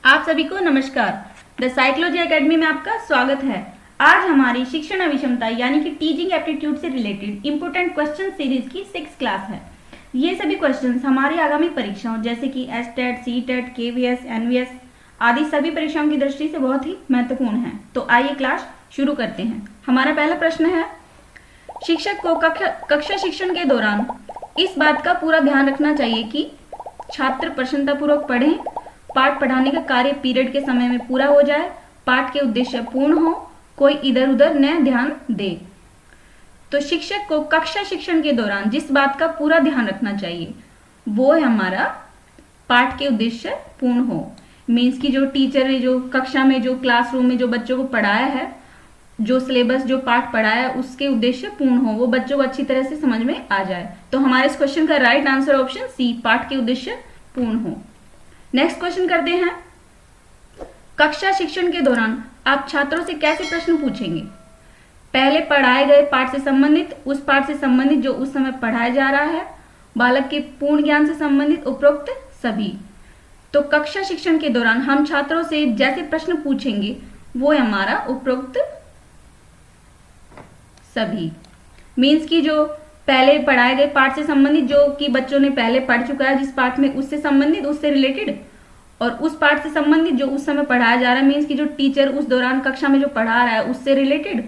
आप सभी को नमस्कार। द साइकोलॉजी एकेडमी में आपका स्वागत है। आज हमारी शिक्षण अभिक्षमता यानी कि टीचिंग एप्टीट्यूड से रिलेटेड इंपोर्टेंट क्वेश्चन सीरीज की 6th क्लास है। ये सभी क्वेश्चंस हमारी आगामी परीक्षाओं जैसे कि एसटेट, सीटेट, केवीएस, एनवीएस आदि सभी परीक्षाओं की दृष्टि से बहुत ही महत्वपूर्ण है। तो आइए क्लास शुरू करते हैं। हमारा पहला प्रश्न है, शिक्षक को कक्षा शिक्षण के दौरान इस बात का पूरा ध्यान रखना चाहिए कि छात्र प्रसन्नतापूर्वक पढ़ें, पाठ पढ़ाने का कार्य पीरियड के समय में पूरा हो जाए, पाठ के उद्देश्य पूर्ण हो, कोई इधर उधर न ध्यान दे। तो शिक्षक को कक्षा शिक्षण के दौरान जिस बात का पूरा ध्यान रखना चाहिए वो है हमारा पाठ के उद्देश्य पूर्ण हो। मीन्स की जो टीचर ने जो कक्षा में जो क्लासरूम में जो बच्चों को पढ़ाया है, जो सिलेबस जो पाठ पढ़ाया है उसके उद्देश्य पूर्ण हो, वो बच्चों को अच्छी तरह से समझ में आ जाए। तो हमारे इस क्वेश्चन का राइट आंसर ऑप्शन सी, पाठ के उद्देश्य पूर्ण हो। नेक्स्ट क्वेश्चन करते हैं, कक्षा शिक्षण के दौरान आप छात्रों से कैसे प्रश्न पूछेंगे? पहले पढ़ाए गए पाठ से संबंधित, उस पाठ से संबंधित जो उस समय पढ़ाया जा रहा है, बालक के पूर्ण ज्ञान से संबंधित, उपरोक्त सभी। तो कक्षा शिक्षण के दौरान हम छात्रों से जैसे प्रश्न पूछेंगे वो है हमारा उपरोक्त सभी। मीन्स की जो पहले पढ़ाए गए पाठ से संबंधित जो कि बच्चों ने पहले पढ़ चुका है जिस पाठ में, उससे संबंधित, उससे रिलेटेड, और उस पाठ से संबंधित जो उस समय पढ़ाया जा रहा है, मीन्स की जो टीचर उस दौरान कक्षा में जो पढ़ा रहा है उससे रिलेटेड,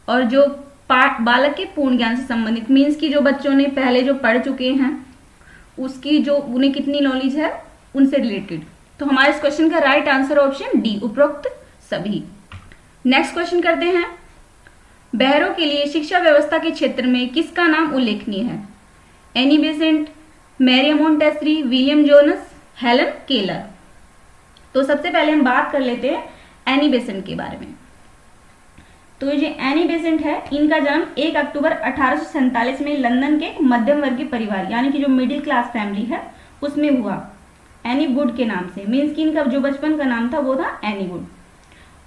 और जो पाठ बालक के पूर्ण ज्ञान से संबंधित, मीन्स की जो बच्चों ने पहले जो पढ़ चुके हैं उसकी जो उन्हें कितनी नॉलेज है उनसे रिलेटेड। तो हमारे इस क्वेश्चन का राइट आंसर ऑप्शन डी, उपरोक्त सभी। नेक्स्ट क्वेश्चन करते हैं, बहरों के लिए शिक्षा व्यवस्था के क्षेत्र में किसका नाम उल्लेखनीय है? Annie Besant, Mariam Montessori, William Jonas, Helen Keller. तो सबसे पहले हम बात कर लेते हैं एनी बेसेंट के बारे में। तो ये एनी बेसेंट है, इनका जन्म 1 अक्टूबर 1847 में लंदन के एक मध्यम वर्गीय परिवार यानी कि जो मिडिल क्लास फैमिली है उसमें हुआ, एनी वुड के नाम से। मीन्स कि इनका जो बचपन का नाम था वो था एनी वुड,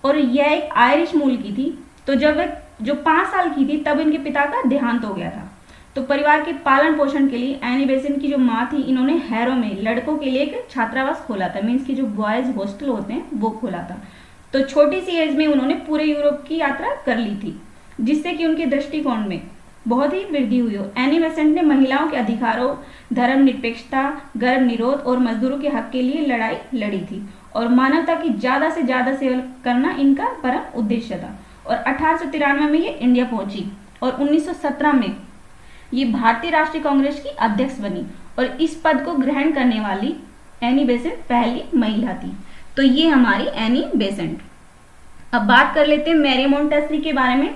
और यह एक आयरिश मूल की थी। तो जब वे जो 5 साल की थी तब इनके पिता का देहांत हो गया था। तो परिवार के पालन पोषण के लिए एनी बेसेंट की जो माँ थी, इन्होंने हैरो में लड़कों के लिए एक छात्रावास खोला था। मीन्स की जो बॉयज हॉस्टल होते हैं वो खोला था। तो छोटी सी एज में उन्होंने पूरे यूरोप की यात्रा कर ली थी, जिससे कि उनके दृष्टिकोण में बहुत ही वृद्धि हुई हो। एनी बेसेंट ने महिलाओं के अधिकारों, धर्मनिरपेक्षता, गर्भ निरोध और मजदूरों के हक के लिए लड़ाई लड़ी थी, और मानवता की ज्यादा से ज्यादा सेवा करना इनका परम उद्देश्य था। और 1893 में ये इंडिया पहुंची और 1917 में ये भारतीय राष्ट्रीय कांग्रेस की अध्यक्ष बनी, और इस पद को ग्रहण करने वाली एनी बेसेंट पहली महिला थी। तो ये हमारी एनी बेसेंट। अब बात कर लेते हैं मैरियम मोंटेसरी के बारे में।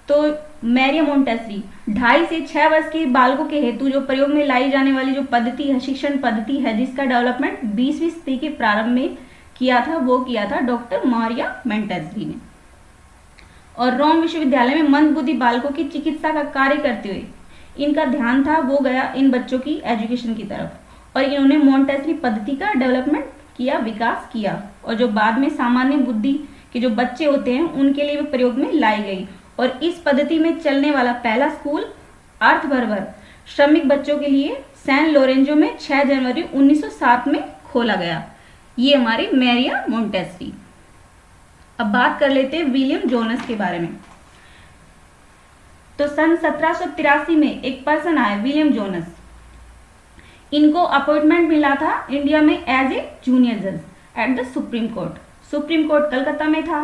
तो मैरियम मोंटेसरी 2.5 से 6 वर्ष के बालकों के हेतु जो प्रयोग में लाई जाने वाली जो पद्धति है, शिक्षण पद्धति है, जिसका डेवलपमेंट 20वीं सदी के प्रारंभ में किया था, वो किया था डॉक्टर मारिया मोंटेसरी ने। और रोम विश्वविद्यालय में मंदबुद्धि बालकों की चिकित्सा का कार्य करते हुए इनका ध्यान था वो गया इन बच्चों की एजुकेशन की तरफ, और इन्होंने मोंटेसरी पद्धति का डेवलपमेंट किया, विकास किया, और जो बाद में सामान्य बुद्धि के जो बच्चे होते हैं उनके लिए भी प्रयोग में लाई गई। और इस पद्धति में चलने वाला पहला स्कूल अर्थबर्बर श्रमिक बच्चों के लिए सैन लोरेंजो में 6 जनवरी 1907 में खोला गया। ये हमारी मैरिया मोंटेसरी। अब बात कर लेते हैं विलियम जोनस के बारे में। तो सन 1783 में एक पर्सन आए, विलियम जोनस। इनको अपॉइंटमेंट मिला था इंडिया में एज ए जूनियर जज at the supreme court. Supreme court Calcutta में था,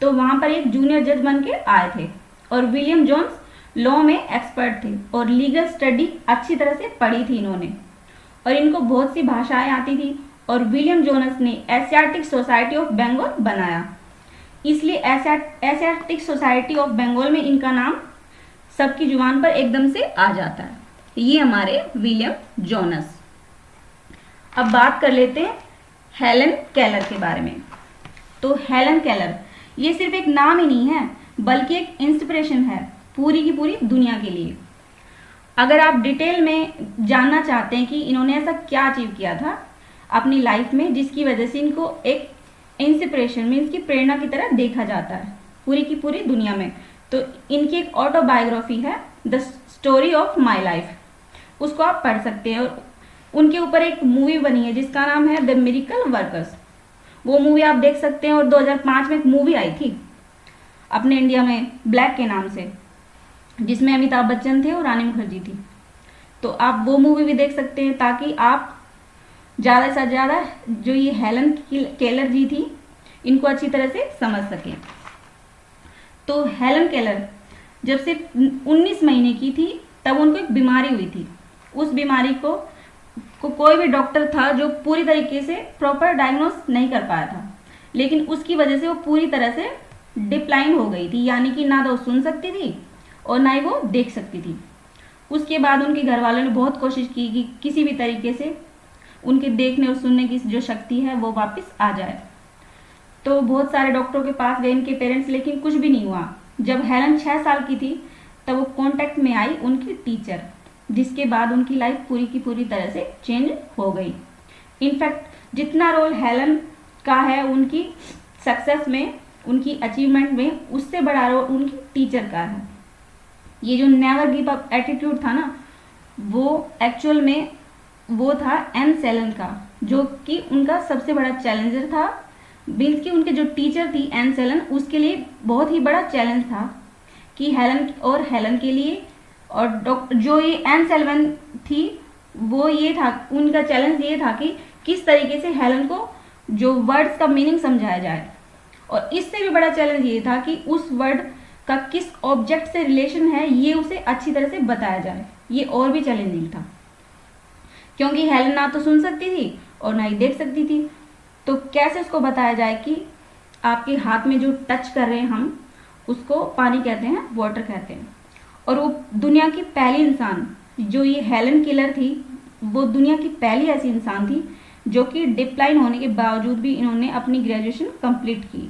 तो वहां पर एक जूनियर जज बन के आए थे। और विलियम जोन्स लॉ में एक्सपर्ट थे और लीगल स्टडी अच्छी तरह से पढ़ी थी इन्होंने, और इनको बहुत सी भाषाएं आती थी। और विलियम जोनस ने एशियाटिक सोसाइटी ऑफ बंगाल बनाया, इसलिए एशियाटिक सोसाइटी ऑफ बंगाल में इनका नाम सबकी जुबान पर एकदम से आ जाता है। ये हमारे विलियम जोनस। अब बात कर लेते हैं हेलन केलर के बारे में। तो हेलन केलर ये सिर्फ एक नाम ही नहीं है बल्कि एक इंस्पिरेशन है पूरी की पूरी दुनिया के लिए। अगर आप डिटेल में जानना चाहते हैं कि इन्होंने ऐसा क्या अचीव किया था अपनी लाइफ में जिसकी वजह से इनको एक इंस्पिरेशन मीन्स की प्रेरणा की तरह देखा जाता है पूरी की पूरी दुनिया में, तो इनकी एक ऑटोबायोग्राफी है the story of my life, उसको आप पढ़ सकते हैं। और उनके ऊपर एक मूवी बनी है जिसका नाम है द मिरेकल वर्कर्स। वो मूवी आप देख सकते हैं। और 2005 में एक मूवी आई थी अपने इंडिया में ब्लैक के नाम से, जिसमें अमिताभ बच्चन थे और रानी मुखर्जी थी। तो आप वो मूवी भी देख सकते हैं ताकि आप ज़्यादा से ज़्यादा जो ये हेलन केलर जी थी इनको अच्छी तरह से समझ सकें। तो हेलन केलर जब सिर्फ 19 महीने की थी तब उनको एक बीमारी हुई थी। उस बीमारी को कोई भी डॉक्टर था जो पूरी तरीके से प्रॉपर डायग्नोस नहीं कर पाया था, लेकिन उसकी वजह से वो पूरी तरह से डिक्लाइन हो गई थी, यानी कि ना तो वो सुन सकती थी और ना ही वो देख सकती थी। उसके बाद उनके घर वालों ने बहुत कोशिश की कि किसी भी तरीके से उनके देखने और सुनने की जो शक्ति है वो वापस आ जाए। तो बहुत सारे डॉक्टरों के पास गए इनके पेरेंट्स, लेकिन कुछ भी नहीं हुआ। जब हेलन 6 साल की थी तब वो कांटेक्ट में आई उनकी टीचर, जिसके बाद उनकी लाइफ पूरी की पूरी तरह से चेंज हो गई। इनफैक्ट जितना रोल हेलन का है उनकी सक्सेस में, उनकी अचीवमेंट में, उससे बड़ा रोल उनकी टीचर का है। ये जो नेवर गिव अप एटीट्यूड था ना, वो एक्चुअल में वो था एन सेलन का, जो कि उनका सबसे बड़ा चैलेंजर था। मीन्स कि उनके जो टीचर थी एन सेलन, उसके लिए बहुत ही बड़ा चैलेंज था कि हेलन के लिए, और जो ये एन सेलन थी वो ये था, उनका चैलेंज ये था कि किस तरीके से हेलन को जो वर्ड्स का मीनिंग समझाया जाए। और इससे भी बड़ा चैलेंज ये था कि उस वर्ड का किस ऑब्जेक्ट से रिलेशन है ये उसे अच्छी तरह से बताया जाए। ये और भी चैलेंजिंग था क्योंकि हेलन ना तो सुन सकती थी और ना ही देख सकती थी। तो कैसे उसको बताया जाए कि आपके हाथ में जो टच कर रहे हैं हम, उसको पानी कहते हैं, वाटर कहते हैं। और वो दुनिया की पहली इंसान, जो ये हेलन केलर थी, वो दुनिया की पहली ऐसी इंसान थी जो कि डिक्लाइन होने के बावजूद भी इन्होंने अपनी ग्रेजुएशन कंप्लीट की,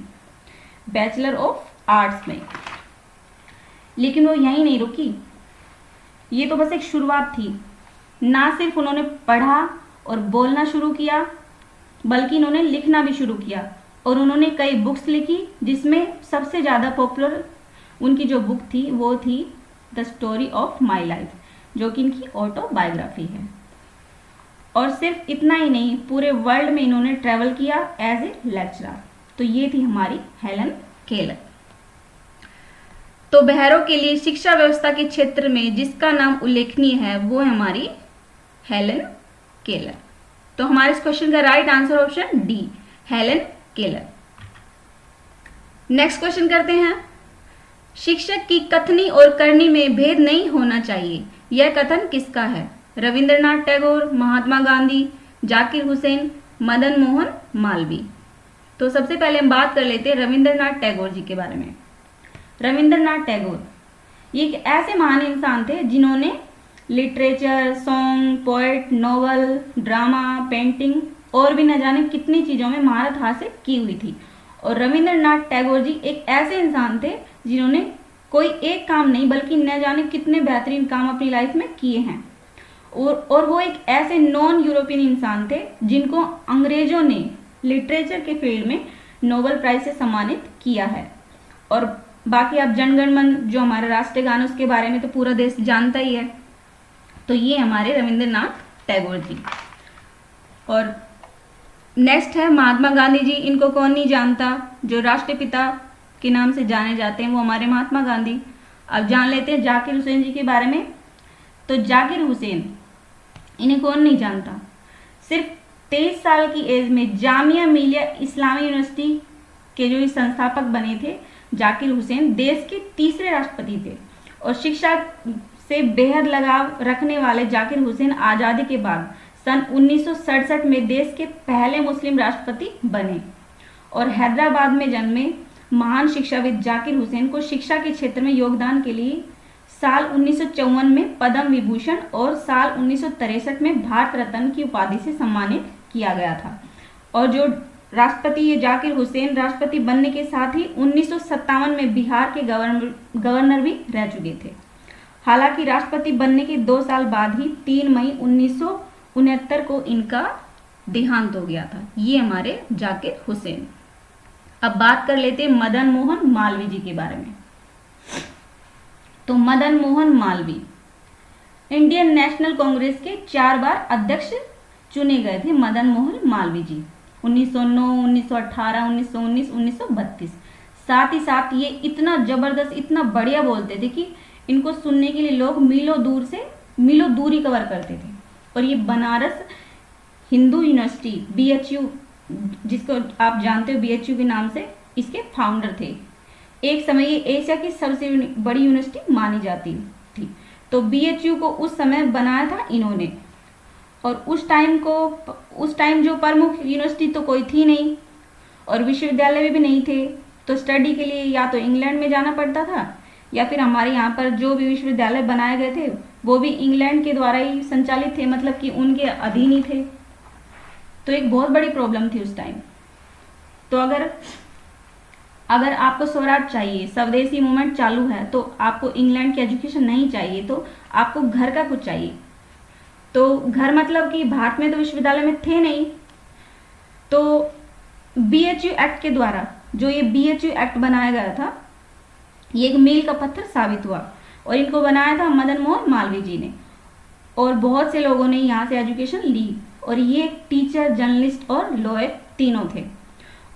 बैचलर ऑफ आर्ट्स में। लेकिन वो यहीं नहीं रुकी, ये तो बस एक शुरुआत थी। ना सिर्फ उन्होंने पढ़ा और बोलना शुरू किया, बल्कि इन्होंने लिखना भी शुरू किया। और उन्होंने कई बुक्स लिखी, जिसमें सबसे ज़्यादा पॉपुलर उनकी जो बुक थी वो थी the story of my life, जो कि इनकी ऑटोबायोग्राफी है। और सिर्फ इतना ही नहीं, पूरे वर्ल्ड में इन्होंने ट्रैवल किया एज ए लेक्चरर। तो ये थी हमारी हेलन केलर। तो बहरों के लिए शिक्षा व्यवस्था के क्षेत्र में जिसका नाम उल्लेखनीय है वो है हमारी हेलन केलर। तो हमारे इस क्वेश्चन का right answer option D, Helen Keller. Next question करते हैं। शिक्षक की कथनी और करनी में भेद नहीं होना चाहिए, यह कथन किसका है? रविंद्रनाथ टैगोर, महात्मा गांधी, जाकिर हुसैन, मदन मोहन मालवीय। तो सबसे पहले हम बात कर लेते हैं रविंद्रनाथ टैगोर जी के बारे में। रविंद्रनाथ टैगोर ये एक ऐसे महान इंसान थे जिन्होंने literature, song, poet, novel, drama, painting और भी न जाने कितनी चीजों में महारत हासिल की हुई थी। और रविंद्रनाथ टैगोर जी एक ऐसे इंसान थे जिन्होंने कोई एक काम नहीं बल्कि न जाने कितने बेहतरीन काम अपनी लाइफ में किए हैं। और वो एक ऐसे नॉन यूरोपियन इंसान थे जिनको अंग्रेजों ने लिटरेचर के फील्ड में नोबेल प्राइज से सम्मानित किया है। और बाकी आप जनगण मन जो हमारा राष्ट्रीय गान, उसके बारे में तो पूरा देश जानता ही है। तो ये हमारे रविंद्रनाथ टैगोर जी। और नेक्स्ट है महात्मा गांधी जी। इनको कौन नहीं जानता, जो राष्ट्रपिता के नाम से जाने जाते हैं वो हमारे महात्मा गांधी। अब जान लेते हैं जाकिर हुसैन जी के बारे में। तो जाकिर हुसैन, इन्हें कौन नहीं जानता। सिर्फ 23 साल की एज में जामिया मिलिया इस्लामी यूनिवर्सिटी के जो संस्थापक बने थे जाकिर हुसैन, देश के तीसरे राष्ट्रपति थे। और शिक्षा से बेहद लगाव रखने वाले जाकिर हुसैन आज़ादी के बाद सन 1967 में देश के पहले मुस्लिम राष्ट्रपति बने। और हैदराबाद में जन्मे महान शिक्षाविद जाकिर हुसैन को शिक्षा के क्षेत्र में योगदान के लिए साल 1954 में पद्म विभूषण और साल 1963 में भारत रत्न की उपाधि से सम्मानित किया गया था। और जो राष्ट्रपति ये जाकिर हुसैन राष्ट्रपति बनने के साथ ही 1957 में बिहार के गवर्नर भी रह चुके थे। हालांकि राष्ट्रपति बनने के 2 साल बाद ही 3 मई 1969 को इनका देहांत हो गया था। ये हमारे जाकिर हुसैन। अब बात कर लेते हैं मदन मोहन मालवीय जी के बारे में। तो मदन मोहन मालवीय इंडियन नेशनल कांग्रेस के 4 बार अध्यक्ष चुने गए थे। मदन मोहन मालवीय जी 1909, 1918, 1919, 1932। साथ ही साथ ये इतना जबरदस्त, इतना बढ़िया बोलते थे कि इनको सुनने के लिए लोग मीलों दूरी कवर करते थे। और ये बनारस हिंदू यूनिवर्सिटी BHU, जिसको आप जानते हो BHU के नाम से, इसके फाउंडर थे। एक समय ये एशिया की सबसे बड़ी यूनिवर्सिटी मानी जाती थी। तो BHU को उस समय बनाया था इन्होंने। और उस टाइम जो प्रमुख यूनिवर्सिटी तो कोई थी नहीं और विश्वविद्यालय भी नहीं थे, तो स्टडी के लिए या तो इंग्लैंड में जाना पड़ता था या फिर हमारे यहाँ पर जो भी विश्वविद्यालय बनाए गए थे वो भी इंग्लैंड के द्वारा ही संचालित थे, मतलब कि उनके अधीन ही थे। तो एक बहुत बड़ी प्रॉब्लम थी उस टाइम। तो अगर आपको स्वराज चाहिए, स्वदेशी मूवमेंट चालू है, तो आपको इंग्लैंड की एजुकेशन नहीं चाहिए, तो आपको घर का कुछ चाहिए। तो घर मतलब कि भारत में तो विश्वविद्यालय में थे नहीं, तो BHU एक्ट के द्वारा जो ये BHU एक्ट बनाया गया था, ये एक मील का पत्थर साबित हुआ। और इनको बनाया था मदन मोहन मालवीय जी ने। और बहुत से लोगों ने यहाँ से एजुकेशन ली। और ये टीचर, जर्नलिस्ट और लॉयर तीनों थे।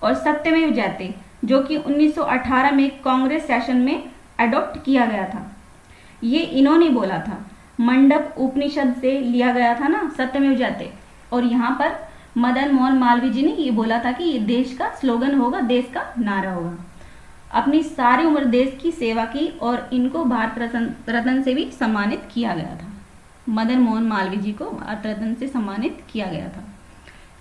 और सत्यमेव जयते, जो कि 1918 में कांग्रेस सेशन में अडॉप्ट किया गया था, ये इन्होंने बोला था। मंडप उपनिषद से लिया गया था ना, सत्यमेव जयते। और यहाँ पर मदन मोहन मालवीय जी ने ये बोला था कि ये देश का स्लोगन होगा, देश का नारा होगा। अपनी सारी उम्र देश की सेवा की और इनको भारत रत्न से भी सम्मानित किया गया था। मदन मोहन मालवीय जी को भारत रत्न से सम्मानित किया गया था।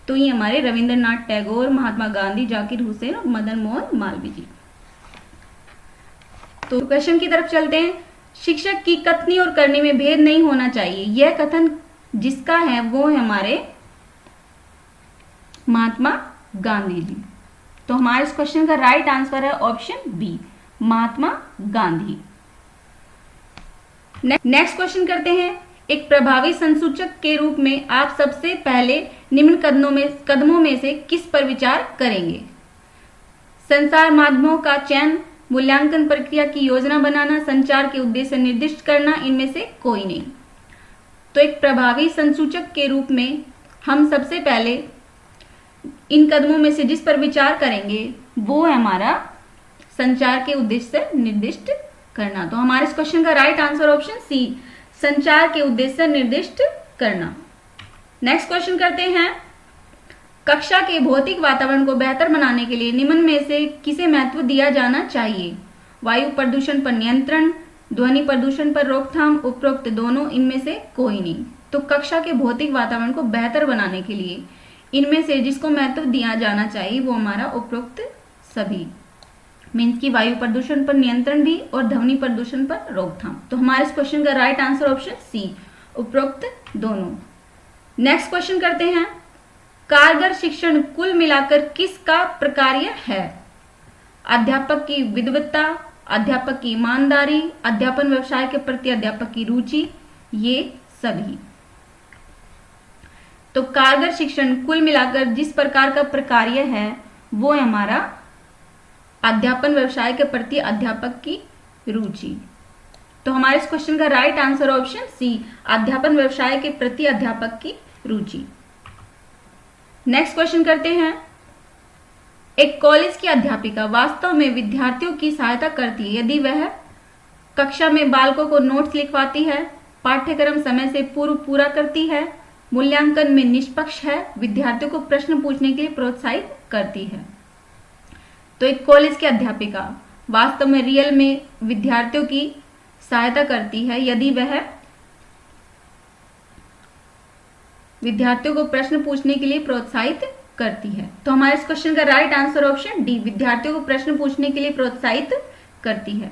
तो ये हमारे रविंद्रनाथ टैगोर, महात्मा गांधी, जाकिर हुसैन और मदन मोहन मालवीय जी। तो क्वेश्चन की तरफ चलते हैं। शिक्षक की कथनी और करनी में भेद नहीं होना चाहिए, यह कथन जिसका है वो है हमारे महात्मा गांधी जी। तो हमारे इस क्वेश्चन का राइट आंसर है option B, Mahatma Gandhi. Next question करते हैं। एक प्रभावी संसूचक के रूप में आप सबसे पहले निम्न कदमों में से किस पर विचार करेंगे? संचार माध्यमों का चयन, मूल्यांकन प्रक्रिया की योजना बनाना, संचार के उद्देश्य निर्दिष्ट करना, इनमें से कोई नहीं। तो एक प्रभावी संसूचक के रूप में हम सबसे पहले इन कदमों में से जिस पर विचार करेंगे वो है हमारा संचार के उद्देश्य निर्दिष्ट करना। तो हमारे इस क्वेश्चन का राइट आंसर ऑप्शन सी, संचार के उद्देश्य निर्दिष्ट करना। नेक्स्ट क्वेश्चन करते हैं। कक्षा के भौतिक वातावरण को बेहतर बनाने के लिए निम्न में से किसे महत्व दिया जाना चाहिए? वायु प्रदूषण पर नियंत्रण, ध्वनि प्रदूषण पर रोकथाम, उपरोक्त दोनों, इनमें से कोई नहीं। तो कक्षा के भौतिक वातावरण को बेहतर बनाने के लिए इनमें से जिसको महत्व दिया जाना चाहिए वो हमारा उपरोक्त सभी, मीन्स की वायु प्रदूषण पर नियंत्रण भी और ध्वनि प्रदूषण पर रोकथाम। तो हमारे इस क्वेश्चन का राइट आंसर ऑप्शन सी, उपरोक्त दोनों। नेक्स्ट क्वेश्चन करते हैं। कारगर शिक्षण कुल मिलाकर किसका प्रकार्य है? अध्यापक की विद्वत्ता, अध्यापक की ईमानदारी, अध्यापन व्यवसाय के प्रति अध्यापक की रुचि, ये सभी। तो कारगर शिक्षण कुल मिलाकर जिस प्रकार का प्रकार्य है वो है हमारा अध्यापन व्यवसाय के प्रति अध्यापक की रुचि। तो हमारे इस क्वेश्चन का राइट आंसर ऑप्शन सी, अध्यापन व्यवसाय के प्रति अध्यापक की रुचि। नेक्स्ट क्वेश्चन करते हैं। एक कॉलेज की अध्यापिका वास्तव में विद्यार्थियों की सहायता करती है यदि वह कक्षा में बालकों को नोट्स लिखवाती है, पाठ्यक्रम समय से पूर्व पूरा करती है, मूल्यांकन में निष्पक्ष है, विद्यार्थियों को प्रश्न पूछने के लिए प्रोत्साहित करती है। तो एक कॉलेज की अध्यापिका वास्तव में रियल में विद्यार्थियों की सहायता करती है यदि वह विद्यार्थियों को प्रश्न पूछने के लिए प्रोत्साहित करती है। तो हमारे इस क्वेश्चन का राइट आंसर ऑप्शन डी, विद्यार्थियों को प्रश्न पूछने के लिए प्रोत्साहित करती है।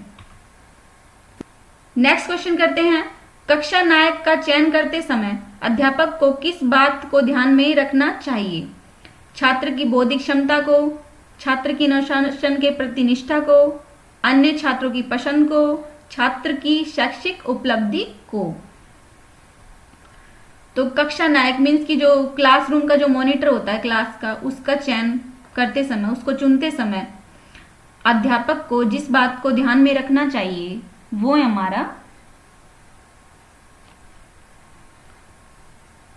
नेक्स्ट क्वेश्चन करते हैं। कक्षा नायक का चयन करते समय अध्यापक को किस बात को ध्यान में रखना चाहिए? छात्र की बौद्धिक क्षमता को, छात्र की अनुशासन के प्रति निष्ठा को, अन्य छात्रों की पसंद को, छात्र की शैक्षिक उपलब्धि को। तो कक्षा नायक मीन्स की जो क्लासरूम का जो मॉनिटर होता है क्लास का, उसका चयन करते समय, उसको चुनते समय अध्यापक को जिस बात को ध्यान में रखना चाहिए वो है हमारा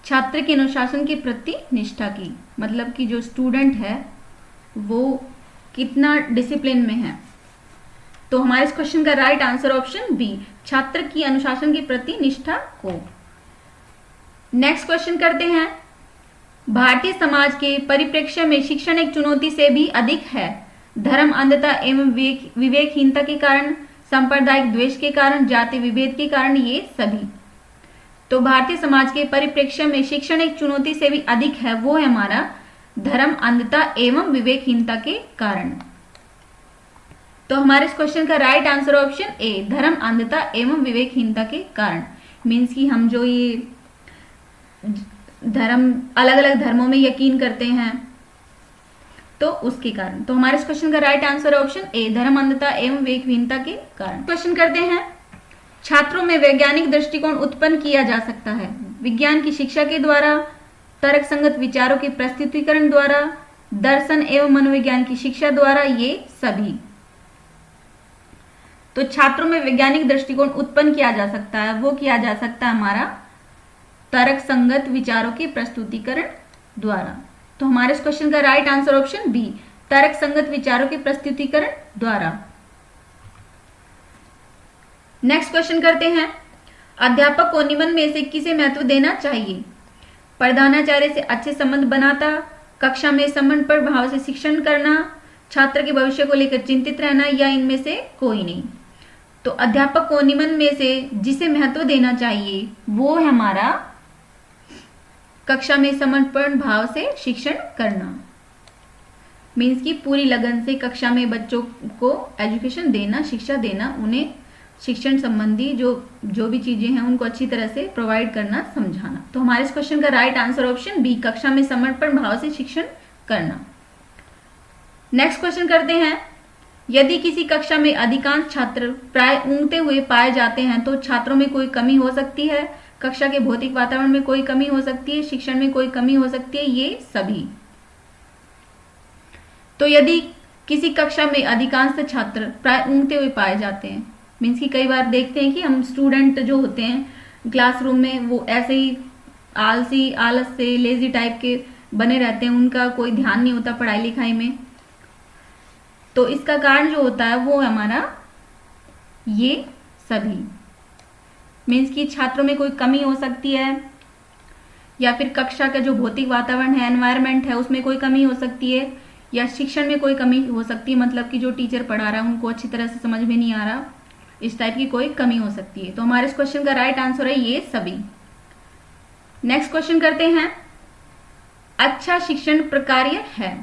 छात्र के अनुशासन के प्रति निष्ठा की, मतलब कि जो स्टूडेंट है वो कितना डिसिप्लिन में है। तो हमारे इस क्वेश्चन का राइट आंसर ऑप्शन बी, छात्र की अनुशासन के प्रति निष्ठा को। नेक्स्ट क्वेश्चन करते हैं, भारतीय समाज के परिप्रेक्ष्य में शिक्षण एक चुनौती से भी अधिक है। धर्म अंधता एवं विवेकहीनता के कारण, सांप्रदायिक द्वेष के कारण, जाति विभेद के कारण, ये सभी। तो भारतीय समाज के परिप्रेक्ष्य में शिक्षण एक चुनौती से भी अधिक है, वो है हमारा धर्म अंधता एवं विवेकहीनता के कारण। तो हमारे इस क्वेश्चन का राइट आंसर ऑप्शन ए, धर्म अंधता एवं विवेकहीनता के कारण। मीन्स कि हम जो ये धर्म, अलग अलग धर्मों में यकीन करते हैं तो उसके कारण। तो हमारे इस क्वेश्चन का राइट आंसर ऑप्शन ए, धर्म अंधता एवं विवेकहीनता के कारण। क्वेश्चन करते हैं, छात्रों में वैज्ञानिक दृष्टिकोण उत्पन्न किया जा सकता है विज्ञान की शिक्षा के द्वारा, तर्क संगत विचारों के प्रस्तुतिकरण द्वारा, दर्शन एवं मनोविज्ञान की शिक्षा द्वारा, ये सभी। तो छात्रों में वैज्ञानिक दृष्टिकोण उत्पन्न किया जा सकता है, वो किया जा सकता है हमारा तर्क संगत विचारों के प्रस्तुतिकरण द्वारा। तो हमारे इस क्वेश्चन का राइट आंसर ऑप्शन बी, तर्क संगत विचारों के प्रस्तुतिकरण द्वारा। नेक्स्ट क्वेश्चन करते हैं, अध्यापक को निम्न में से किसे महत्व देना चाहिए? प्रधानाचार्य से अच्छे संबंध बनाता, कक्षा में संबंध पर भाव से शिक्षण करना, छात्र के भविष्य को लेकर चिंतित रहना, या इनमें से कोई नहीं। तो अध्यापक को निम्न में से जिसे महत्व देना चाहिए वो है हमारा कक्षा में समर्पण भाव से शिक्षण करना। मीन्स की पूरी लगन से कक्षा में बच्चों को एजुकेशन देना, शिक्षा देना, उन्हें शिक्षण संबंधी जो भी चीजें हैं उनको अच्छी तरह से प्रोवाइड करना, समझाना। तो हमारे इस क्वेश्चन का राइट आंसर ऑप्शन बी, कक्षा में समर्पण भाव से शिक्षण करना। नेक्स्ट क्वेश्चन करते हैं, यदि किसी कक्षा में अधिकांश छात्र प्राय ऊँघते हुए पाए जाते हैं तो छात्रों में कोई कमी हो सकती है, कक्षा के भौतिक वातावरण में कोई कमी हो सकती है, शिक्षण में कोई कमी हो सकती है, ये सभी। तो यदि किसी कक्षा में अधिकांश छात्र प्राय ऊँघते हुए पाए जाते हैं, मीन्स कि कई बार देखते हैं कि हम स्टूडेंट जो होते हैं क्लासरूम में वो ऐसे ही आलस से लेजी टाइप के बने रहते हैं, उनका कोई ध्यान नहीं होता पढ़ाई लिखाई में। तो इसका कारण जो होता है वो हमारा ये सभी। मीन्स कि छात्रों में कोई कमी हो सकती है, या फिर कक्षा का जो भौतिक वातावरण है, एनवायरनमेंट है, उसमें कोई कमी हो सकती है, या शिक्षण में कोई कमी हो सकती है, मतलब कि जो टीचर पढ़ा रहा है उनको अच्छी तरह से समझ में नहीं आ रहा, इस टाइप की कोई कमी हो सकती है। तो हमारे इस क्वेश्चन का राइट आंसर है ये सभी। नेक्स्ट क्वेश्चन करते हैं, अच्छा शिक्षण प्रकार्य है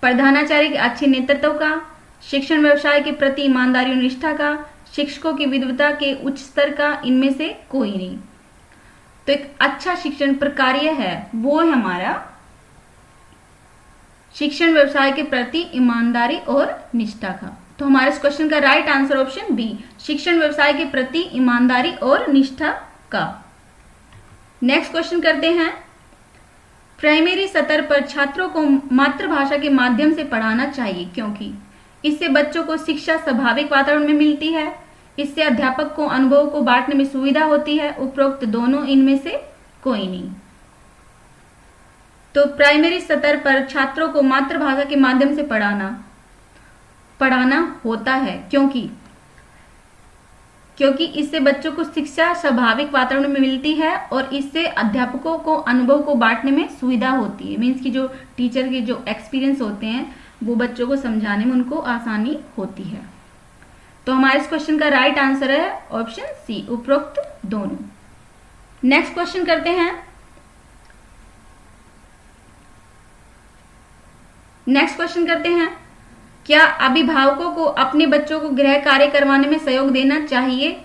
प्रधानाचार्य के अच्छे नेतृत्व का, शिक्षण व्यवसाय के प्रति ईमानदारी और निष्ठा का, शिक्षकों की विद्वता के उच्च स्तर का, इनमें से कोई नहीं। तो एक अच्छा शिक्षण प्रकार्य है वो है हमारा शिक्षण व्यवसाय के प्रति ईमानदारी और निष्ठा का। तो हमारे इस क्वेश्चन का राइट आंसर ऑप्शन बी, शिक्षण व्यवसाय के प्रति ईमानदारी और निष्ठा का। नेक्स्ट क्वेश्चन करते हैं, प्राइमरी स्तर पर छात्रों को मातृभाषा के माध्यम से पढ़ाना चाहिए क्योंकि इससे बच्चों को शिक्षा स्वाभाविक वातावरण में मिलती है, इससे अध्यापक को अनुभव को बांटने में सुविधा होती है, उपरोक्त दोनों, इनमें से कोई नहीं। तो प्राइमरी स्तर पर छात्रों को मातृभाषा के माध्यम से पढ़ाना होता है क्योंकि इससे बच्चों को शिक्षा स्वाभाविक वातावरण में मिलती है और इससे अध्यापकों को अनुभव को बांटने में सुविधा होती है। मीन्स की जो टीचर के जो एक्सपीरियंस होते हैं वो बच्चों को समझाने में उनको आसानी होती है। तो हमारे इस क्वेश्चन का राइट आंसर है ऑप्शन सी, उपरोक्त दोनों। नेक्स्ट क्वेश्चन करते हैं, क्या अभिभावकों को अपने बच्चों को गृह कार्य करवाने में सहयोग देना चाहिए?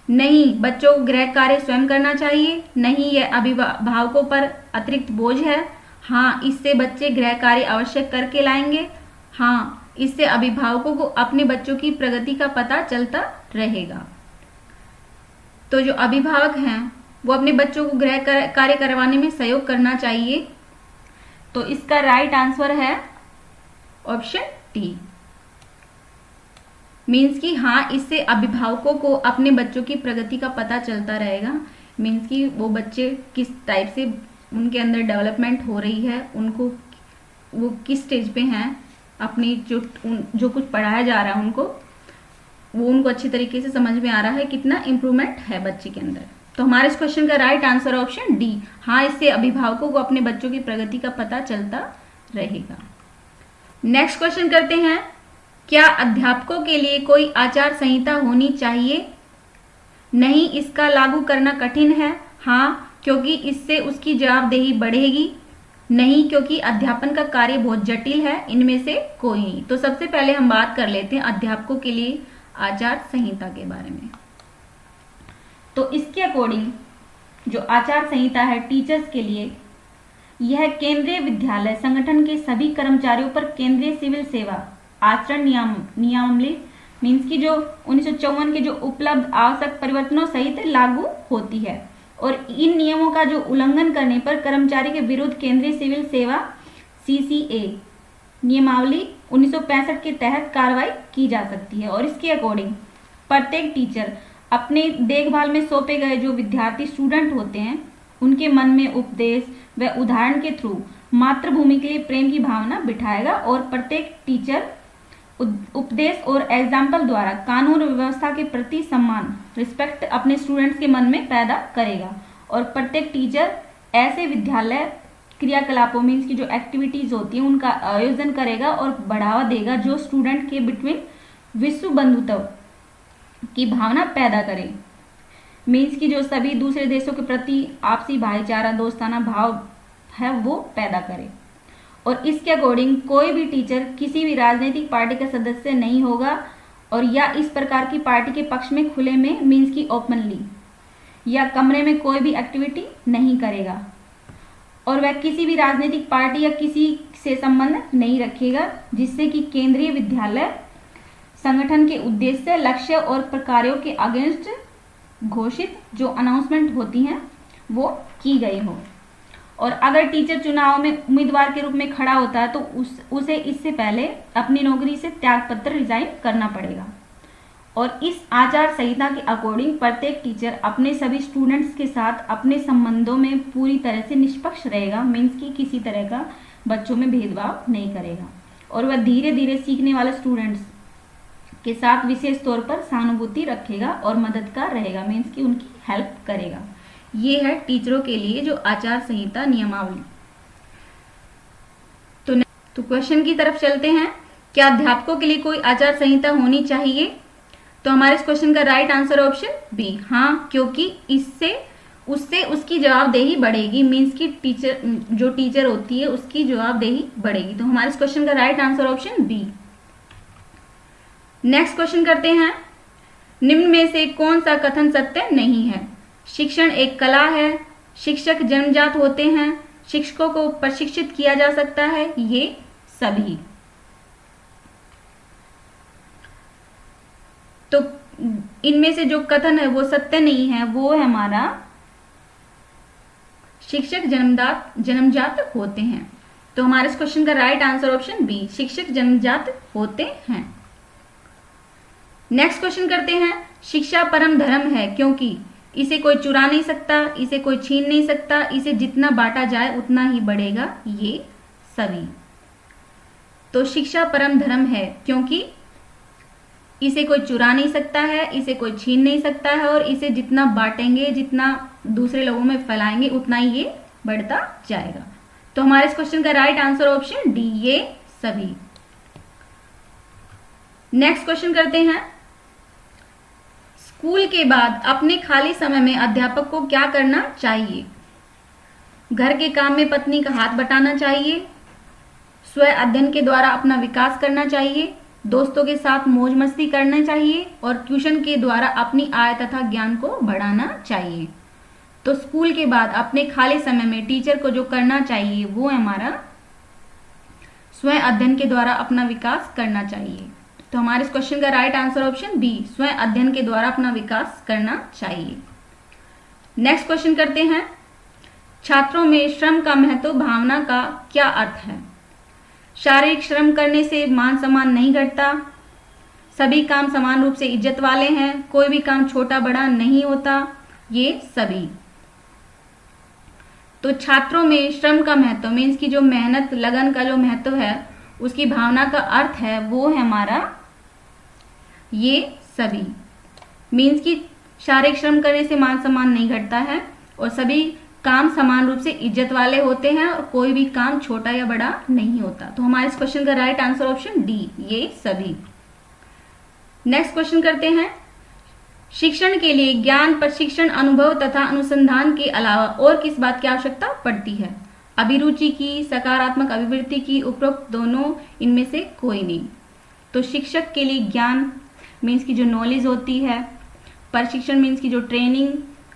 नहीं, बच्चों को गृह कार्य स्वयं करना चाहिए। नहीं, यह अभिभावकों पर अतिरिक्त बोझ है। हाँ, इससे बच्चे गृह कार्य आवश्यक करके लाएंगे। हाँ, इससे अभिभावकों को अपने बच्चों की प्रगति का पता चलता रहेगा। तो जो अभिभावक हैं वो अपने बच्चों को गृह कार्य करवाने में सहयोग करना चाहिए। तो इसका राइट आंसर है ऑप्शन डी। मीन्स कि हाँ, इससे अभिभावकों को अपने बच्चों की प्रगति का पता चलता रहेगा। मीन्स कि वो बच्चे किस टाइप से उनके अंदर डेवलपमेंट हो रही है, उनको वो किस स्टेज पे हैं, अपनी जो कुछ पढ़ाया जा रहा है उनको अच्छी तरीके से समझ में आ रहा है, कितना इम्प्रूवमेंट है बच्चे के अंदर। तो हमारे इस क्वेश्चन का राइट आंसर ऑप्शन डी। हाँ, इससे अभिभावकों को अपने बच्चों की प्रगति का पता चलता रहेगा। नेक्स्ट क्वेश्चन करते हैं, क्या अध्यापकों के लिए कोई आचार संहिता होनी चाहिए? नहीं, इसका लागू करना कठिन है। हाँ, क्योंकि इससे उसकी जवाबदेही बढ़ेगी। नहीं, क्योंकि अध्यापन का कार्य बहुत जटिल है। इनमें से कोई नहीं। तो सबसे पहले हम बात कर लेते हैं अध्यापकों के लिए आचार संहिता के बारे में। तो इसके अकॉर्डिंग जो आचार संहिता है टीचर्स के लिए, यह केंद्रीय विद्यालय संगठन के सभी कर्मचारियों पर केंद्रीय सिविल सेवा आचरण नियमावली मीन्स की जो 1954 के जो उपलब्ध आवश्यक परिवर्तनों सहित लागू होती है, और इन नियमों का जो उल्लंघन करने पर कर्मचारी के विरुद्ध केंद्रीय सिविल सेवा CCA नियमावली 1965 के तहत कार्रवाई की जा सकती है। और इसके अकॉर्डिंग प्रत्येक टीचर अपने देखभाल में सौंपे गए जो विद्यार्थी स्टूडेंट होते हैं, उनके मन में उपदेश व उदाहरण के थ्रू मातृभूमि के लिए प्रेम की भावना बिठाएगा, और प्रत्येक टीचर उपदेश और एग्जाम्पल द्वारा कानून और व्यवस्था के प्रति सम्मान रिस्पेक्ट अपने स्टूडेंट्स के मन में पैदा करेगा। और प्रत्येक टीचर ऐसे विद्यालय क्रियाकलापों मीन्स की जो एक्टिविटीज होती हैं उनका आयोजन करेगा और बढ़ावा देगा, जो स्टूडेंट के बिटवीन विश्व बंधुत्व की भावना पैदा करे। मीन्स की जो सभी दूसरे देशों के प्रति आपसी भाईचारा दोस्ताना भाव है वो पैदा करे। और इसके अकॉर्डिंग कोई भी टीचर किसी भी राजनीतिक पार्टी का सदस्य नहीं होगा, और या इस प्रकार की पार्टी के पक्ष में खुले में मीन्स की ओपनली या कमरे में कोई भी एक्टिविटी नहीं करेगा, और वह किसी भी राजनीतिक पार्टी या किसी से संबंध नहीं रखेगा, जिससे कि केंद्रीय विद्यालय संगठन के उद्देश्य, लक्ष्य और प्रकारों के अगेंस्ट घोषित जो अनाउंसमेंट होती हैं वो की गई हो। और अगर टीचर चुनाव में उम्मीदवार के रूप में खड़ा होता है तो उसे इससे पहले अपनी नौकरी से त्यागपत्र रिजाइन करना पड़ेगा। और इस आचार संहिता के अकॉर्डिंग प्रत्येक टीचर अपने सभी स्टूडेंट्स के साथ अपने संबंधों में पूरी तरह से निष्पक्ष रहेगा, मीन्स कि किसी तरह का बच्चों में भेदभाव नहीं करेगा, और वह धीरे धीरे सीखने वाले स्टूडेंट्स के साथ विशेष तौर पर सहानुभूति रखेगा और मददगार रहेगा, मीन्स कि उनकी हेल्प करेगा। ये है टीचरों के लिए जो आचार संहिता नियमावली। तो क्वेश्चन की तरफ चलते हैं, क्या अध्यापकों के लिए कोई आचार संहिता होनी चाहिए? तो हमारे इस क्वेश्चन का राइट आंसर ऑप्शन बी। हाँ, क्योंकि उससे उसकी जवाबदेही बढ़ेगी, मीन्स की टीचर होती है उसकी जवाबदेही बढ़ेगी। तो हमारे इस क्वेश्चन का right answer option B. Next question करते हैं, निम्न में से कौन सा कथन सत्य नहीं है? शिक्षण एक कला है, शिक्षक जन्मजात होते हैं, शिक्षकों को प्रशिक्षित किया जा सकता है, ये सभी। तो इनमें से जो कथन है वो सत्य नहीं है, वो है हमारा शिक्षक जन्मजात होते हैं। तो हमारे इस क्वेश्चन का राइट आंसर ऑप्शन बी, शिक्षक जन्मजात होते हैं। नेक्स्ट क्वेश्चन करते हैं, शिक्षा परम धर्म है क्योंकि इसे कोई चुरा नहीं सकता, इसे कोई छीन नहीं सकता, इसे जितना बांटा जाए उतना ही बढ़ेगा, ये सभी। तो शिक्षा परम धर्म है क्योंकि इसे कोई चुरा नहीं सकता है, इसे कोई छीन नहीं सकता है, और इसे जितना बांटेंगे, जितना दूसरे लोगों में फैलाएंगे, उतना ही ये बढ़ता जाएगा। तो हमारे इस क्वेश्चन का राइट आंसर ऑप्शन डी, ये सभी। नेक्स्ट क्वेश्चन करते हैं, स्कूल के बाद अपने खाली समय में अध्यापक को क्या करना चाहिए? घर के काम में पत्नी का हाथ बटाना चाहिए, स्वयं अध्ययन के द्वारा अपना विकास करना चाहिए, दोस्तों के साथ मौज मस्ती करना चाहिए, और ट्यूशन के द्वारा अपनी आय तथा ज्ञान को बढ़ाना चाहिए। तो स्कूल के बाद अपने खाली समय में टीचर को जो करना चाहिए वो हमारा स्वयं अध्ययन के द्वारा अपना विकास करना चाहिए। तो हमारे इस क्वेश्चन का राइट आंसर ऑप्शन बी, स्वयं अध्ययन के द्वारा अपना विकास करना चाहिए। नेक्स्ट क्वेश्चन करते हैं, छात्रों में श्रम का महत्व भावना का क्या अर्थ है? शारीरिक श्रम करने से मान सम्मान नहीं घटता, सभी काम समान रूप से इज्जत वाले हैं, कोई भी काम छोटा बड़ा नहीं होता, ये सभी। तो छात्रों में श्रम का महत्व मीन्स की जो मेहनत लगन का जो महत्व है उसकी भावना का अर्थ है वो है हमारा ये सभी। मीन्स की शारीरिक श्रम करने से मान सम्मान नहीं घटता है और सभी काम समान रूप से इज्जत वाले होते हैं और कोई भी काम छोटा या बड़ा नहीं होता। तो हमारे इस क्वेश्चन का राइट आंसर ऑप्शन डी, ये सभी। नेक्स्ट क्वेश्चन करते हैं, शिक्षण के लिए ज्ञान, प्रशिक्षण, अनुभव तथा अनुसंधान के अलावा और किस बात की आवश्यकता पड़ती है? अभिरुचि की, सकारात्मक अभिवृत्ति की, उपरोक्त दोनों, इनमें से कोई नहीं। तो शिक्षक के लिए ज्ञान मीन्स की जो नॉलेज होती है, प्रशिक्षण मीन्स की जो ट्रेनिंग,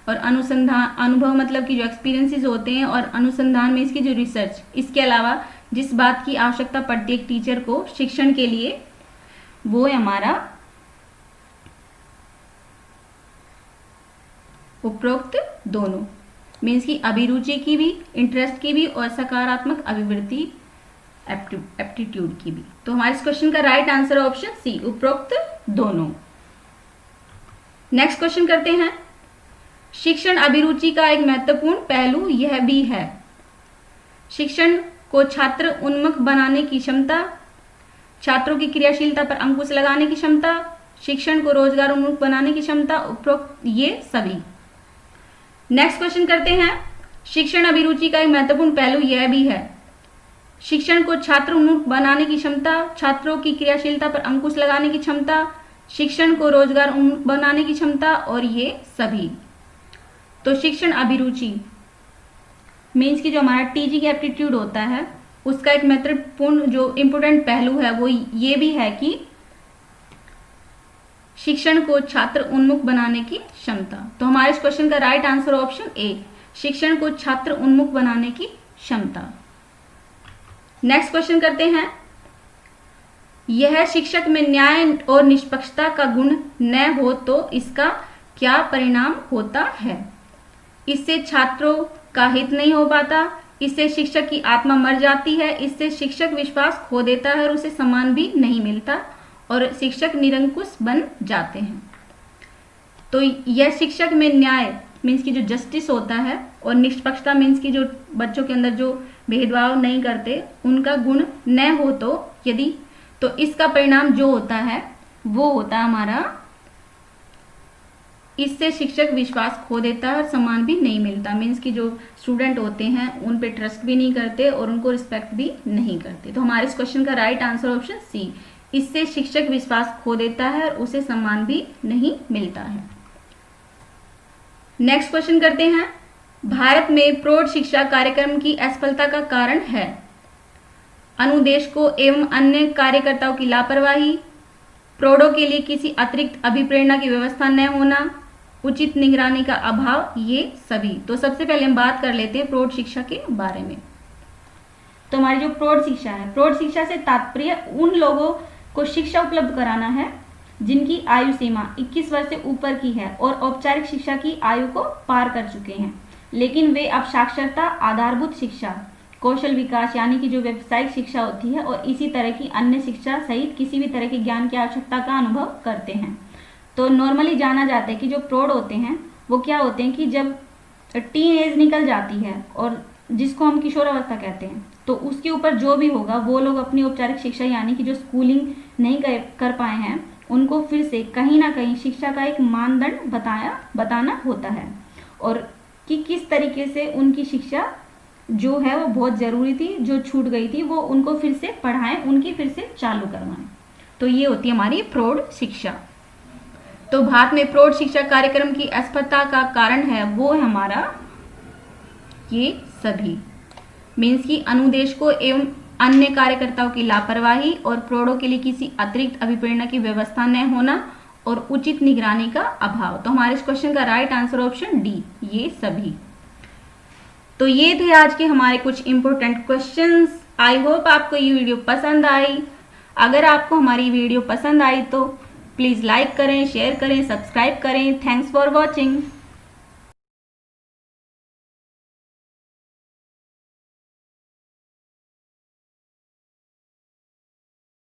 और अनुसंधान अनुभव मतलब की जो एक्सपीरियंसेस होते हैं, और अनुसंधान मीन्स की जो रिसर्च। इसके अलावा जिस बात की आवश्यकता पड़ती है एक टीचर को शिक्षण के लिए वो है हमारा उपरोक्त दोनों मीन्स की अभिरुचि की भी, इंटरेस्ट की भी, और सकारात्मक अभिवृत्ति एप्टीट्यूड की भी। तो हमारे इस क्वेश्चन का राइट आंसर है ऑप्शन सी, उपरोक्त दोनों। नेक्स्ट क्वेश्चन करते हैं, शिक्षण अभिरुचि का एक महत्वपूर्ण पहलू यह भी है, शिक्षण को छात्र उन्मुख बनाने की क्षमता, छात्रों की क्रियाशीलता पर अंकुश लगाने की क्षमता, शिक्षण को रोजगार उन्मुख बनाने की क्षमता, उपरोक्त ये सभी। नेक्स्ट क्वेश्चन करते हैं, शिक्षण अभिरुचि का एक महत्वपूर्ण पहलू यह भी है, शिक्षण को छात्र उन्मुख बनाने की क्षमता, छात्रों की क्रियाशीलता पर अंकुश लगाने की क्षमता, शिक्षण को रोजगार उन्मुख बनाने की क्षमता, और ये सभी। तो शिक्षण अभिरुचि मीन्स की जो हमारा टीजी की एप्टीट्यूड होता है उसका एक महत्वपूर्ण जो इम्पोर्टेंट पहलू है वो ये भी है कि शिक्षण को छात्र उन्मुख बनाने की क्षमता। तो हमारे इस क्वेश्चन का राइट आंसर ऑप्शन ए, शिक्षण को छात्र उन्मुख बनाने की क्षमता। नेक्स्ट क्वेश्चन करते हैं, यह शिक्षक में न्याय और निष्पक्षता का गुण न हो तो इसका क्या परिणाम होता है? इससे छात्रों का हित नहीं हो पाता, इससे शिक्षक की आत्मा मर जाती है, इससे शिक्षक विश्वास खो देता है और उसे सम्मान भी नहीं मिलता और शिक्षक निरंकुश बन जाते हैं। तो यह शिक्षक में न्याय मीन्स की जो जस्टिस होता है और निष्पक्षता मीन्स की जो बच्चों के अंदर जो भेदभाव नहीं करते उनका गुण न हो तो यदि, तो इसका परिणाम जो होता है वो होता है हमारा, इससे शिक्षक विश्वास खो देता है और सम्मान भी नहीं मिलता। मीन्स की जो स्टूडेंट होते हैं उन पे ट्रस्ट भी नहीं करते और उनको रिस्पेक्ट भी नहीं करते। तो हमारे इस क्वेश्चन का राइट आंसर ऑप्शन सी, इससे शिक्षक विश्वास खो देता है और उसे सम्मान भी नहीं मिलता है। नेक्स्ट क्वेश्चन करते हैं, भारत में प्रौढ़ शिक्षा कार्यक्रम की असफलता का कारण है अनुदेशकों एवं अन्य कार्यकर्ताओं की लापरवाही, प्रौढ़ों के लिए किसी अतिरिक्त अभिप्रेरणा की व्यवस्था न होना, उचित निगरानी का अभाव, ये सभी। तो सबसे पहले हम बात कर लेते हैं प्रौढ़ शिक्षा के बारे में। तो हमारी जो प्रौढ़ शिक्षा है, प्रौढ़ शिक्षा से तात्पर्य उन लोगों को शिक्षा उपलब्ध कराना है जिनकी आयु सीमा 21 वर्ष से ऊपर की है और औपचारिक शिक्षा की आयु को पार कर चुके हैं, लेकिन वे अब साक्षरता, आधारभूत शिक्षा, कौशल विकास यानी कि जो व्यावसायिक शिक्षा होती है और इसी तरह की अन्य शिक्षा सहित किसी भी तरह के ज्ञान की आवश्यकता का अनुभव करते हैं। तो नॉर्मली जाना जाता है कि जो प्रौढ़ होते हैं वो क्या होते हैं कि जब टीन एज निकल जाती है और जिसको हम किशोरावस्था कहते हैं, तो उसके ऊपर जो भी होगा वो लोग अपनी औपचारिक शिक्षा यानी कि जो स्कूलिंग नहीं कर पाए हैं उनको फिर से कहीं ना कहीं शिक्षा का एक मानदंड बताना होता है और कि किस तरीके से उनकी शिक्षा जो है वो बहुत जरूरी थी, जो छूट गई थी वो उनको फिर से पढ़ाएं, उनकी फिर से चालू करवाएं। तो ये होती है हमारी प्रौढ़ शिक्षा। तो भारत में प्रौढ़ शिक्षा कार्यक्रम की असफलता का कारण है वो है हमारा ये सभी, मीन्स की अनुदेशकों एवं अन्य कार्यकर्ताओं की लापरवाही और प्रौढ़ों के लिए किसी अतिरिक्त अभिप्रेरणा की व्यवस्था न होना और उचित निगरानी का अभाव। तो हमारे इस क्वेश्चन का राइट आंसर ऑप्शन डी, ये सभी। तो ये थे आज के हमारे कुछ इंपॉर्टेंट क्वेश्चंस। आई होप आपको ये वीडियो पसंद आई। अगर आपको हमारी वीडियो पसंद आई तो प्लीज लाइक करें, शेयर करें, सब्सक्राइब करें। Thanks for watching.